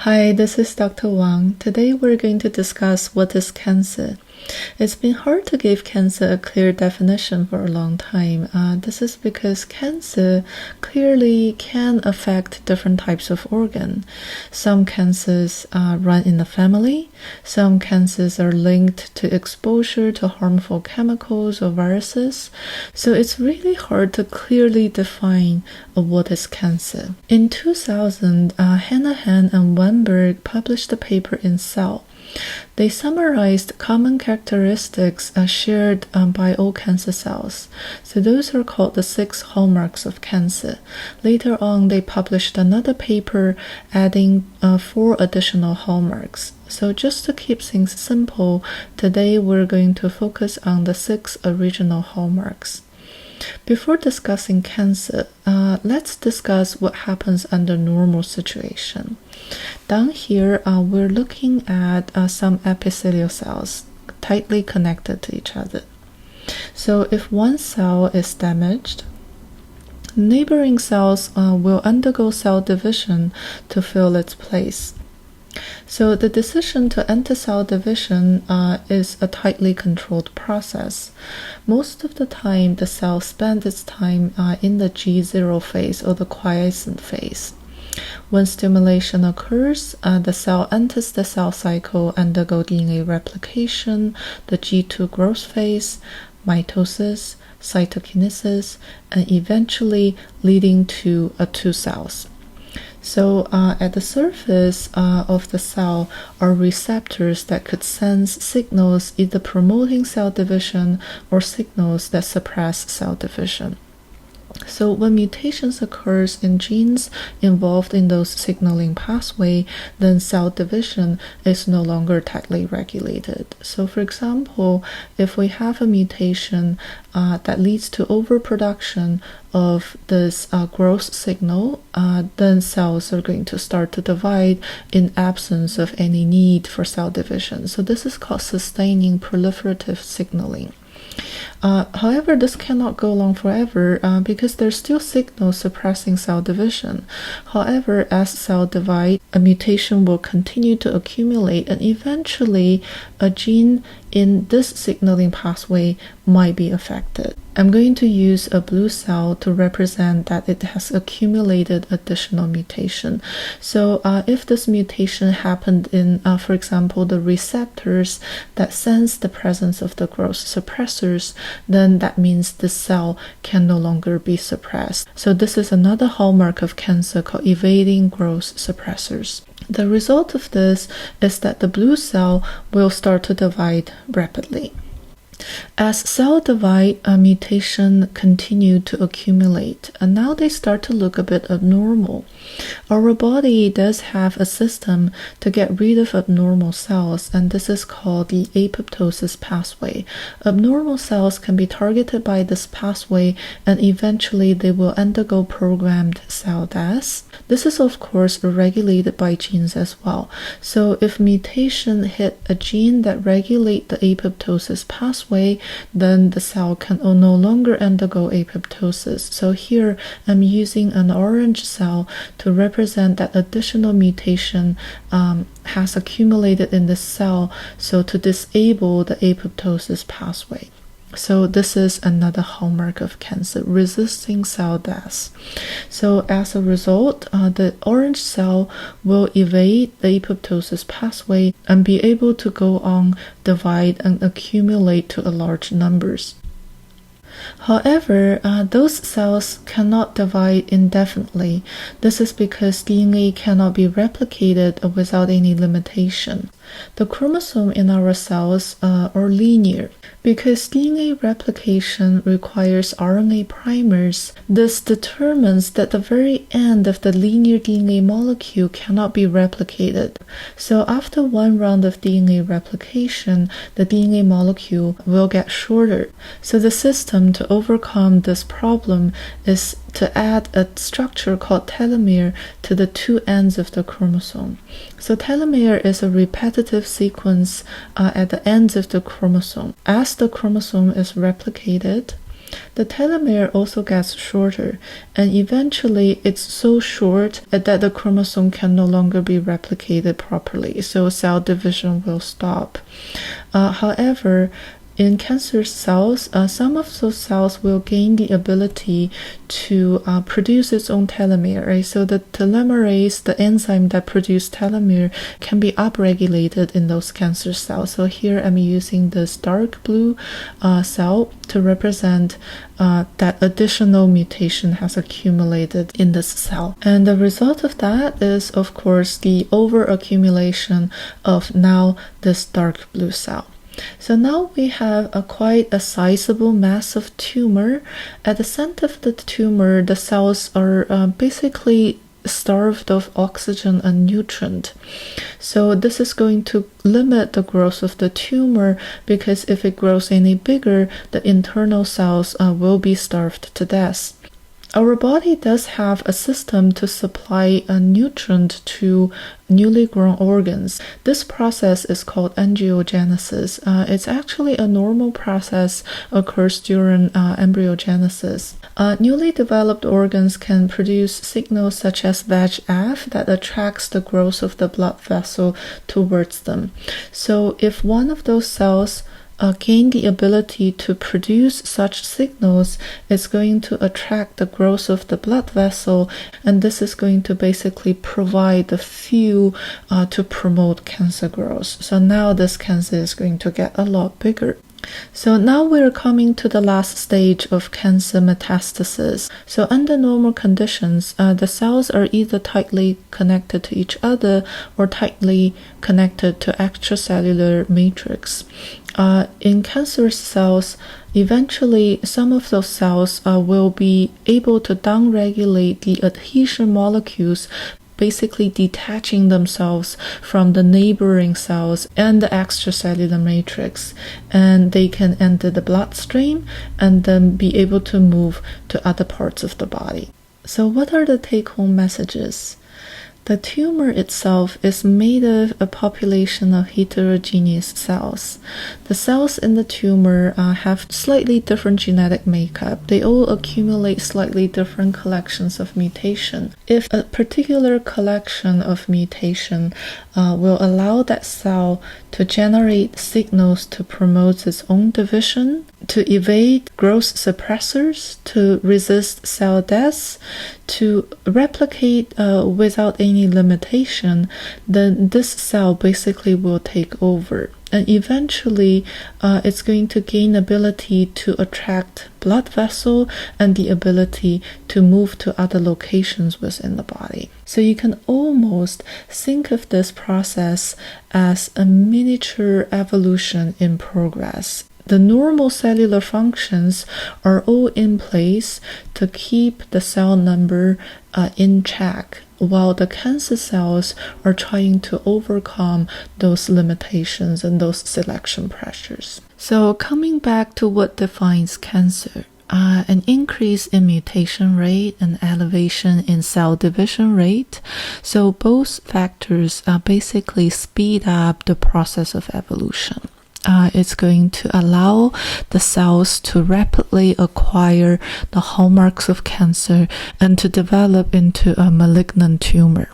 Hi, this is Dr. Wang. Today we're going to discuss what is cancer. It's been hard to give cancer a clear definition for a long time. This is because cancer clearly can affect different types of organ. Some cancers run in the family. Some cancers are linked to exposure to harmful chemicals or viruses. So it's really hard to clearly define what is cancer. In 2000, Hanahan and Weinberg published a paper in Cell. They summarized common characteristics shared by all cancer cells. So those are called the 6 hallmarks of cancer. Later on, they published another paper adding 4 additional hallmarks. So just to keep things simple, today we're going to focus on the 6 original hallmarks. Before discussing cancer, let's discuss what happens under normal situation. Down here, we're looking at some epithelial cells tightly connected to each other. So if one cell is damaged, neighboring cells will undergo cell division to fill its place. So the decision to enter cell division is a tightly controlled process. Most of the time, the cell spends its time in the G0 phase or the quiescent phase. When stimulation occurs, the cell enters the cell cycle, undergo DNA replication, the G2 growth phase, mitosis, cytokinesis, and eventually leading to 2 cells. So at the surface of the cell are receptors that could sense signals either promoting cell division or signals that suppress cell division. So when mutations occurs in genes involved in those signaling pathway, then cell division is no longer tightly regulated. So for example, if we have a mutation that leads to overproduction of this growth signal, then cells are going to start to divide in absence of any need for cell division. So this is called sustaining proliferative signaling. However, this cannot go on forever because there's still signals suppressing cell division. However, as cell divide, a mutation will continue to accumulate, and eventually a gene in this signaling pathway might be affected. I'm going to use a blue cell to represent that it has accumulated additional mutation. So if this mutation happened in, for example, the receptors that sense the presence of the growth suppressors, then that means the cell can no longer be suppressed. So this is another hallmark of cancer called evading growth suppressors. The result of this is that the blue cell will start to divide rapidly. As cell divide, a mutation continue to accumulate, and now they start to look a bit abnormal. Our body does have a system to get rid of abnormal cells, and this is called the apoptosis pathway. Abnormal cells can be targeted by this pathway, and eventually they will undergo programmed cell death. This is of course regulated by genes as well. So if mutation hit a gene that regulate the apoptosis pathway, then the cell can no longer undergo apoptosis. So here I'm using an orange cell to represent that additional mutation has accumulated in the cell, so to disable the apoptosis pathway. So this is another hallmark of cancer, resisting cell death. So as a result, the orange cell will evade the apoptosis pathway and be able to go on, divide, and accumulate to a large numbers. However, those cells cannot divide indefinitely. This is because DNA cannot be replicated without any limitation. The chromosome in our cells are linear. Because DNA replication requires RNA primers, this determines that the very end of the linear DNA molecule cannot be replicated. So after one round of DNA replication, the DNA molecule will get shorter. So the system to overcome this problem is to add a structure called telomere to the 2 ends of the chromosome. So telomere is a repetitive sequence at the ends of the chromosome. As the chromosome is replicated, the telomere also gets shorter, and eventually it's so short that the chromosome can no longer be replicated properly, so cell division will stop. However, in cancer cells, some of those cells will gain the ability to produce its own telomere, right? So the telomerase, the enzyme that produces telomere, can be upregulated in those cancer cells. So here I'm using this dark blue cell to represent that additional mutation has accumulated in this cell. And the result of that is, of course, the overaccumulation of now this dark blue cell. So now we have quite a sizable massive tumor. At the center of the tumor, the cells are basically starved of oxygen and nutrient. So this is going to limit the growth of the tumor, because if it grows any bigger, the internal cells will be starved to death. Our body does have a system to supply a nutrient to newly grown organs. This process is called angiogenesis. It's actually a normal process, occurs during embryogenesis. Newly developed organs can produce signals such as VEGF that attracts the growth of the blood vessel towards them. So if one of those cells gain the ability to produce such signals, it's going to attract the growth of the blood vessel, and this is going to basically provide the fuel to promote cancer growth. So now this cancer is going to get a lot bigger. So now we're coming to the last stage of cancer metastasis. So under normal conditions, the cells are either tightly connected to each other or tightly connected to extracellular matrix. In cancerous cells, eventually some of those cells will be able to downregulate the adhesion molecules, basically detaching themselves from the neighboring cells and the extracellular matrix, and they can enter the bloodstream and then be able to move to other parts of the body. So what are the take-home messages? The tumor itself is made of a population of heterogeneous cells. The cells in the tumor have slightly different genetic makeup. They all accumulate slightly different collections of mutation. If a particular collection of mutation will allow that cell to generate signals to promote its own division, to evade growth suppressors, to resist cell death, to replicate without any limitation, then this cell basically will take over. And eventually, it's going to gain ability to attract blood vessel and the ability to move to other locations within the body. So you can almost think of this process as a miniature evolution in progress. The normal cellular functions are all in place to keep the cell number in check, while the cancer cells are trying to overcome those limitations and those selection pressures. So coming back to what defines cancer, an increase in mutation rate and elevation in cell division rate. So both factors basically speed up the process of evolution. It's going to allow the cells to rapidly acquire the hallmarks of cancer and to develop into a malignant tumor.